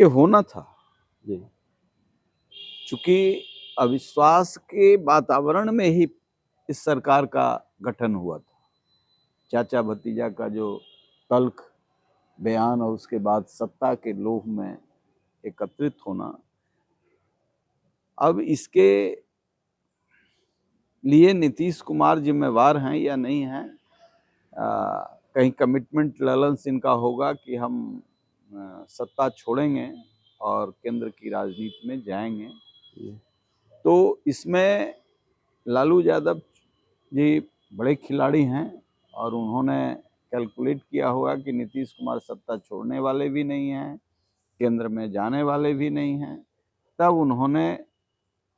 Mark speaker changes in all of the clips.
Speaker 1: ये होना था।
Speaker 2: जी।
Speaker 1: चूँकि अविश्वास के वातावरण में ही इस सरकार का गठन हुआ था। चाचा भतीजा का जो तल्ख बयान और उसके बाद सत्ता के लोभ में एकत्रित होना, अब इसके लिए नीतीश कुमार जिम्मेवार हैं या नहीं हैं, कहीं कमिटमेंट ललन सिंह का होगा कि हम सत्ता छोड़ेंगे और केंद्र की राजनीति में जाएंगे। तो इसमें लालू यादव जी बड़े खिलाड़ी हैं और उन्होंने कैलकुलेट किया होगा कि नीतीश कुमार सत्ता छोड़ने वाले भी नहीं हैं, केंद्र में जाने वाले भी नहीं हैं। तब उन्होंने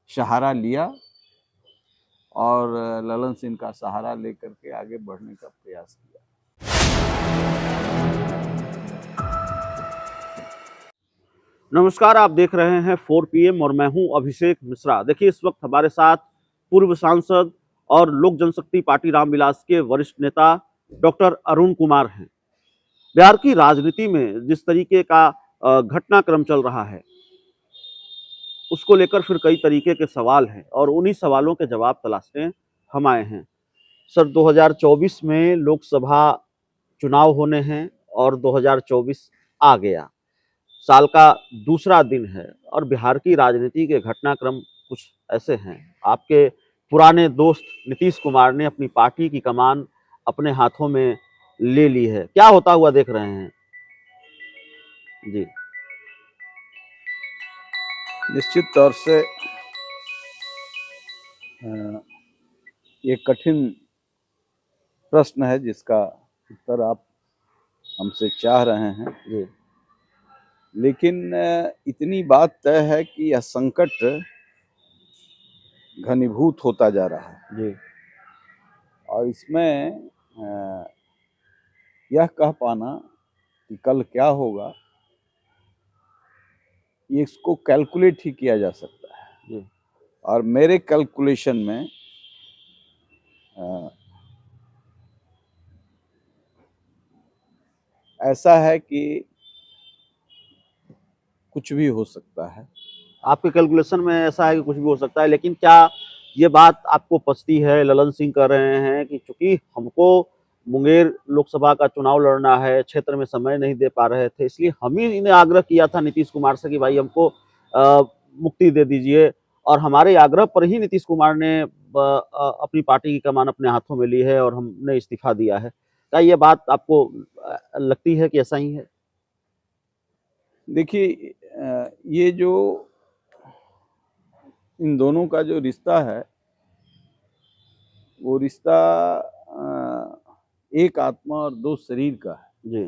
Speaker 1: सहारा लिया और ललन सिंह का सहारा लेकर के आगे बढ़ने का प्रयास किया।
Speaker 2: नमस्कार, आप देख रहे हैं 4 PM और मैं हूं अभिषेक मिश्रा। देखिए, इस वक्त हमारे साथ पूर्व सांसद और लोक जनशक्ति पार्टी रामविलास के वरिष्ठ नेता डॉक्टर अरुण कुमार हैं। बिहार की राजनीति में जिस तरीके का घटनाक्रम चल रहा है, उसको लेकर फिर कई तरीके के सवाल हैं और उन्हीं सवालों के जवाब तलाशने हम आए हैं। सर, 2024 में लोकसभा चुनाव होने हैं और 2024 आ गया। साल का दूसरा दिन है और बिहार की राजनीति के घटनाक्रम कुछ ऐसे हैं। आपके पुराने दोस्त नीतीश कुमार ने अपनी पार्टी की कमान अपने हाथों में ले ली है। क्या होता हुआ देख रहे हैं? जी।
Speaker 1: निश्चित तौर से ये कठिन प्रश्न है जिसका उत्तर आप हमसे चाह रहे हैं।
Speaker 2: जी।
Speaker 1: लेकिन इतनी बात तय है कि यह संकट घनीभूत होता जा रहा है
Speaker 2: जी।
Speaker 1: और इसमें यह कह पाना कि कल क्या होगा, ये इसको कैलकुलेट ही किया जा सकता है।
Speaker 2: जी।
Speaker 1: और मेरे कैलकुलेशन में ऐसा है कि कुछ भी हो सकता है।
Speaker 2: आपके कैलकुलेशन में ऐसा है कि कुछ भी हो सकता है, लेकिन क्या ये बात आपको पचती है? ललन सिंह कह रहे हैं कि चूंकि हमको मुंगेर लोकसभा का चुनाव लड़ना है, क्षेत्र में समय नहीं दे पा रहे थे, इसलिए हम ही इन्हें आग्रह किया था नीतीश कुमार से कि भाई हमको मुक्ति दे दीजिए, और हमारे आग्रह पर ही नीतीश कुमार ने अपनी पार्टी की कमान अपने हाथों में ली है और हमने इस्तीफा दिया है। क्या ये बात आपको लगती है कि ऐसा ही है?
Speaker 1: देखिए, ये जो इन दोनों का जो रिश्ता है, वो रिश्ता एक आत्मा और दो शरीर का है।
Speaker 2: जी।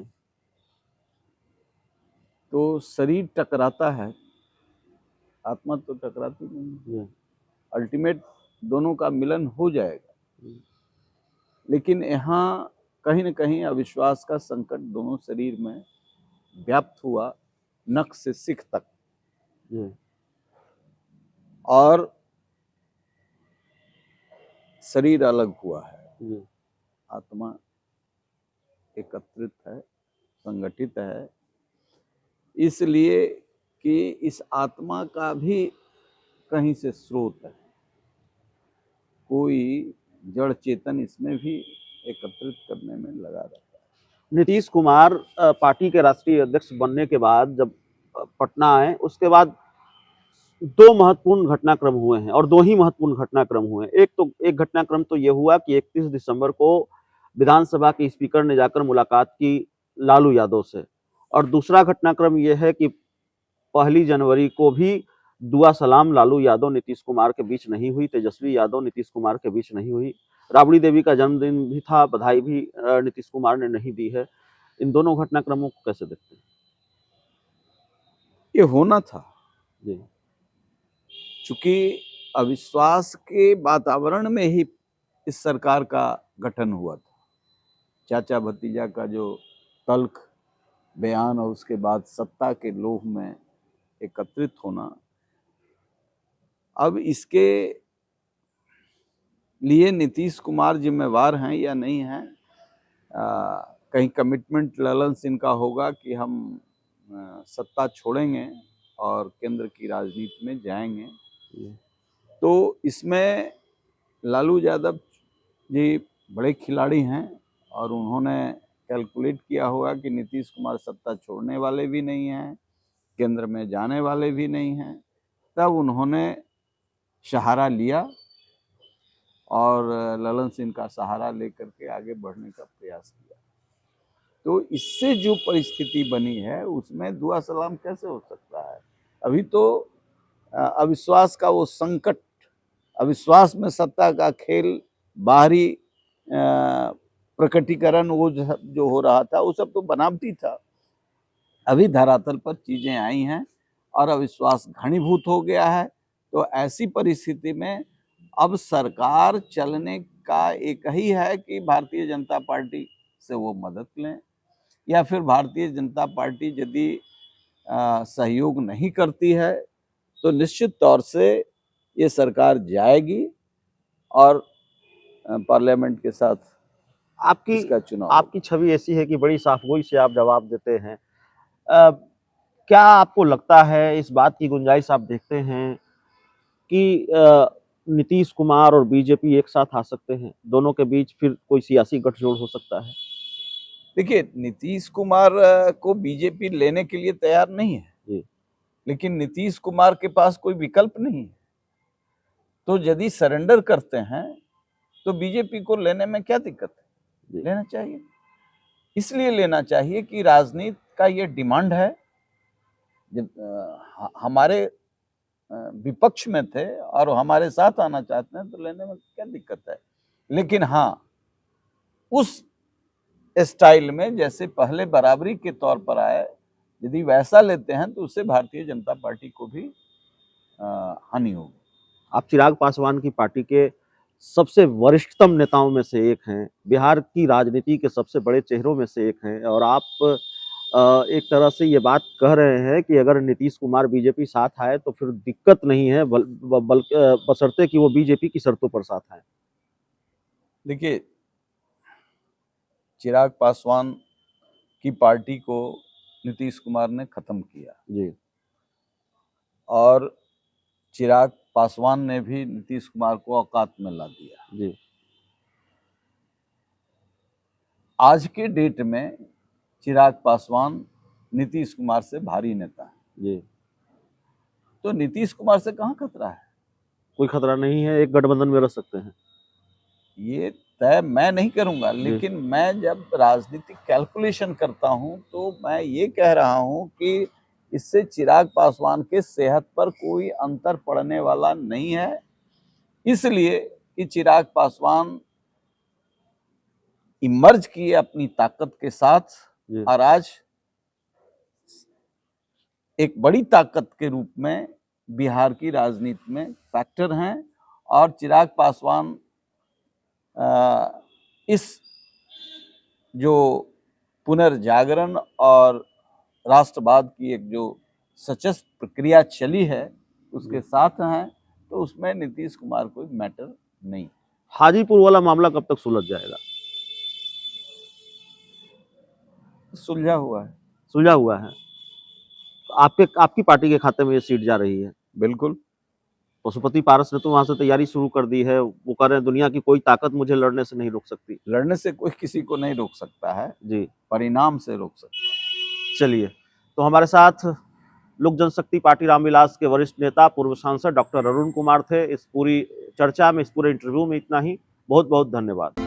Speaker 1: तो शरीर टकराता है, आत्मा तो टकराती नहीं है। अल्टीमेट दोनों का मिलन हो जाएगा, लेकिन यहाँ कहीं न कहीं अविश्वास का संकट दोनों शरीर में व्याप्त हुआ, नख से सिख तक। और शरीर अलग हुआ है, आत्मा एकत्रित है, संगठित है, इसलिए कि इस आत्मा का भी कहीं से स्रोत है, कोई जड़ चेतन इसमें भी एकत्रित करने में लगा रहता है।
Speaker 2: नीतीश कुमार पार्टी के राष्ट्रीय अध्यक्ष बनने के बाद जब पटना आए, उसके बाद दो महत्वपूर्ण घटनाक्रम हुए हैं और दो ही महत्वपूर्ण घटनाक्रम हुए हैं। एक घटनाक्रम तो ये हुआ कि 31 दिसंबर को विधानसभा के स्पीकर ने जाकर मुलाकात की लालू यादव से, और दूसरा घटनाक्रम ये है कि 1 जनवरी को भी दुआ सलाम लालू यादव नीतीश कुमार के बीच नहीं हुई, तेजस्वी यादव नीतीश कुमार के बीच नहीं हुई। राबड़ी देवी का जन्मदिन भी था, बधाई भी नीतीश कुमार ने नहीं दी है। इन दोनों घटनाक्रमों को कैसे देखते हैं?
Speaker 1: ये होना था।
Speaker 2: जी।
Speaker 1: चूंकि अविश्वास के वातावरण में ही इस सरकार का गठन हुआ था। चाचा भतीजा का जो तल्ख बयान और उसके बाद सत्ता के लोभ में एकत्रित होना, अब इसके लिए नीतीश कुमार जिम्मेवार हैं या नहीं हैं, कहीं कमिटमेंट ललन सिंह का होगा कि हम सत्ता छोड़ेंगे और केंद्र की राजनीति में जाएंगे,
Speaker 2: जी।
Speaker 1: तो इसमें लालू यादव जी बड़े खिलाड़ी हैं और उन्होंने कैलकुलेट किया होगा कि नीतीश कुमार सत्ता छोड़ने वाले भी नहीं हैं, केंद्र में जाने वाले भी नहीं हैं। तब उन्होंने सहारा लिया और ललन सिंह का सहारा लेकर के आगे बढ़ने का प्रयास किया। तो इससे जो परिस्थिति बनी है उसमें दुआ सलाम कैसे हो सकता है? अभी तो अविश्वास का वो संकट, अविश्वास में सत्ता का खेल, बाहरी प्रकटीकरण वो जो हो रहा था वो सब तो बनावटी था। अभी धरातल पर चीजें आई हैं और अविश्वास घनीभूत हो गया है। तो ऐसी परिस्थिति में अब सरकार चलने का एक ही है कि भारतीय जनता पार्टी से वो मदद लें, या फिर भारतीय जनता पार्टी यदि सहयोग नहीं करती है तो निश्चित तौर से ये सरकार जाएगी और पार्लियामेंट के साथ इसका चुनाव
Speaker 2: आपकी छवि ऐसी है कि बड़ी साफगोई से आप जवाब देते हैं। क्या आपको लगता है, इस बात की गुंजाइश आप देखते हैं कि नीतीश कुमार और बीजेपी एक साथ आ सकते हैं? दोनों के बीच फिर कोई सियासी गठजोड़ हो सकता है?
Speaker 1: देखिए, नीतीश कुमार को बीजेपी लेने के लिए तैयार नहीं है,
Speaker 2: जी।
Speaker 1: लेकिन नीतीश कुमार के पास कोई विकल्प नहीं है। तो यदि सरेंडर करते हैं तो बीजेपी को लेने में क्या दिक्कत है? लेना चाहिए। इसलिए लेना चाहिए कि राजनीति का ये डिमांड है। जब हमारे विपक्ष में थे और हमारे साथ आना चाहते हैं तो लेने में क्या दिक्कत है? लेकिन हाँ, उस स्टाइल में जैसे पहले बराबरी के तौर पर आए, यदि वैसा लेते हैं तो उससे भारतीय जनता पार्टी को भी हानि होगी।
Speaker 2: आप चिराग पासवान की पार्टी के सबसे वरिष्ठतम नेताओं में से एक हैं, बिहार की राजनीति के सबसे बड़े चेहरों में से एक हैं और आप एक तरह से ये बात कह रहे हैं कि अगर नीतीश कुमार बीजेपी साथ आए तो फिर दिक्कत नहीं है, बशर्ते कि वो बीजेपी की शर्तों पर साथ आए।
Speaker 1: देखिए, चिराग पासवान की पार्टी को नीतीश कुमार ने खत्म किया
Speaker 2: जी।
Speaker 1: और चिराग पासवान ने भी नीतीश कुमार को औकात में ला दिया।
Speaker 2: जी।
Speaker 1: आज के डेट में चिराग पासवान नीतीश कुमार से भारी नेता है।
Speaker 2: जी।
Speaker 1: तो नीतीश कुमार से कहाँ खतरा है?
Speaker 2: कोई खतरा नहीं है, एक गठबंधन में रह सकते हैं।
Speaker 1: ये तय मैं नहीं करूंगा, लेकिन मैं जब राजनीतिक कैलकुलेशन करता हूं तो मैं ये कह रहा हूं कि इससे चिराग पासवान के सेहत पर कोई अंतर पड़ने वाला नहीं है, इसलिए कि चिराग पासवान इमर्ज किए अपनी ताकत के साथ और आज एक बड़ी ताकत के रूप में बिहार की राजनीति में फैक्टर हैं। और चिराग पासवान इस जो पुनर्जागरण और राष्ट्रवाद की एक जो सशक्त प्रक्रिया चली है उसके साथ हैं, तो उसमें नीतीश कुमार कोई मैटर नहीं।
Speaker 2: हाजीपुर वाला मामला कब तक सुलझ जाएगा?
Speaker 1: सुलझा हुआ है।
Speaker 2: सुलझा हुआ है। आपकी पार्टी के खाते में ये सीट जा रही है?
Speaker 1: बिल्कुल।
Speaker 2: पशुपति पारस ने तो वहां से तैयारी शुरू कर दी है, वो कह रहे हैं दुनिया की कोई ताकत मुझे लड़ने से नहीं रोक सकती।
Speaker 1: लड़ने से कोई किसी को नहीं रोक सकता है
Speaker 2: जी,
Speaker 1: परिणाम से रोक सकता है।
Speaker 2: चलिए, तो हमारे साथ लोक जनशक्ति पार्टी रामविलास के वरिष्ठ नेता पूर्व सांसद डॉक्टर अरुण कुमार थे। इस पूरी चर्चा में, इस पूरे इंटरव्यू में इतना ही। बहुत बहुत धन्यवाद।